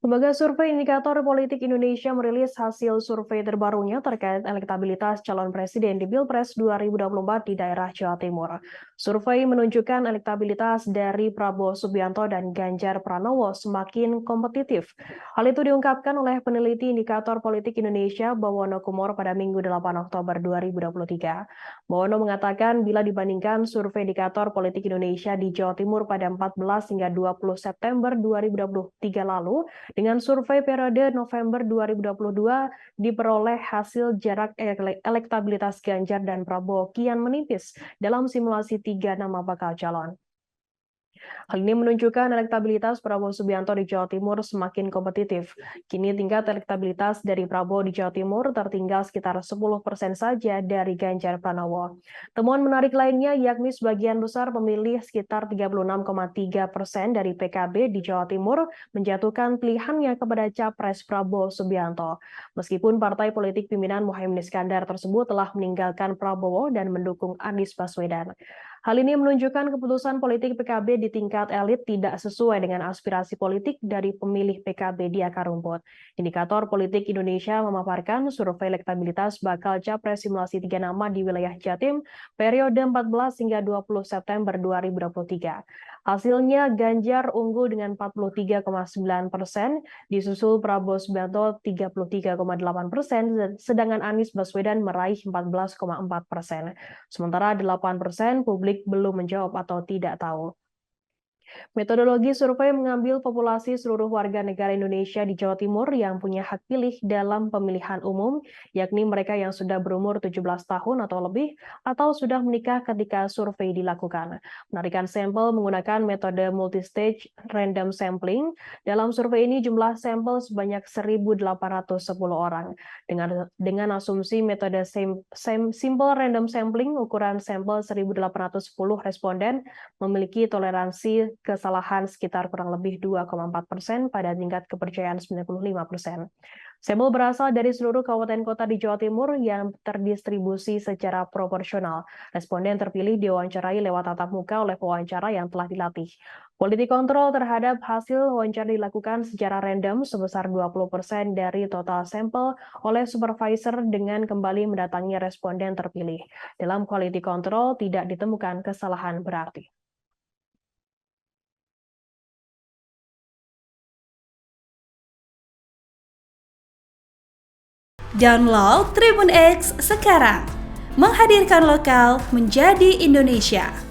Lembaga Survei Indikator Politik Indonesia merilis hasil survei terbarunya terkait elektabilitas calon presiden di Pilpres 2024 di daerah Jawa Timur. Survei menunjukkan elektabilitas dari Prabowo Subianto dan Ganjar Pranowo semakin kompetitif. Hal itu diungkapkan oleh peneliti Indikator Politik Indonesia Bawono Kumor pada Minggu 8 Oktober 2023. Bawono mengatakan bila dibandingkan survei Indikator Politik Indonesia di Jawa Timur pada 14 hingga 20 September 2023 lalu, dengan survei periode November 2022, diperoleh hasil jarak elektabilitas Ganjar dan Prabowo kian menipis dalam simulasi 3 nama bakal calon. Hal ini menunjukkan elektabilitas Prabowo Subianto di Jawa Timur semakin kompetitif. Kini tingkat elektabilitas dari Prabowo di Jawa Timur tertinggal sekitar 10% saja dari Ganjar Pranowo. Temuan menarik lainnya yakni sebagian besar pemilih sekitar 36,3% dari PKB di Jawa Timur menjatuhkan pilihannya kepada Capres Prabowo Subianto. Meskipun partai politik pimpinan Muhaimin Iskandar tersebut telah meninggalkan Prabowo dan mendukung Anies Baswedan. Hal ini menunjukkan keputusan politik PKB di tingkat elit tidak sesuai dengan aspirasi politik dari pemilih PKB di akar rumput. Indikator Politik Indonesia memaparkan survei elektabilitas bakal capres simulasi 3 nama di wilayah Jatim periode 14 hingga 20 September 2023. Hasilnya Ganjar unggul dengan 43,9%, disusul Prabowo Subianto 33,8%, sedangkan Anies Baswedan meraih 14,4%. Sementara 8% publik belum menjawab atau tidak tahu. Metodologi survei mengambil populasi seluruh warga negara Indonesia di Jawa Timur yang punya hak pilih dalam pemilihan umum, yakni mereka yang sudah berumur 17 tahun atau lebih, atau sudah menikah ketika survei dilakukan. Penarikan sampel menggunakan metode multistage random sampling. Dalam survei ini jumlah sampel sebanyak 1.810 orang. Dengan asumsi metode simple random sampling, ukuran sampel 1.810 responden memiliki toleransi kesalahan sekitar kurang lebih 2,4% pada tingkat kepercayaan 95%. Sampel berasal dari seluruh kabupaten kota di Jawa Timur yang terdistribusi secara proporsional. Responden terpilih diwawancarai lewat tatap muka oleh pewawancara yang telah dilatih. Quality control terhadap hasil wawancara dilakukan secara random sebesar 20% dari total sampel oleh supervisor dengan kembali mendatangi responden terpilih. Dalam quality control tidak ditemukan kesalahan berarti. Download Tribun X sekarang, menghadirkan lokal menjadi Indonesia.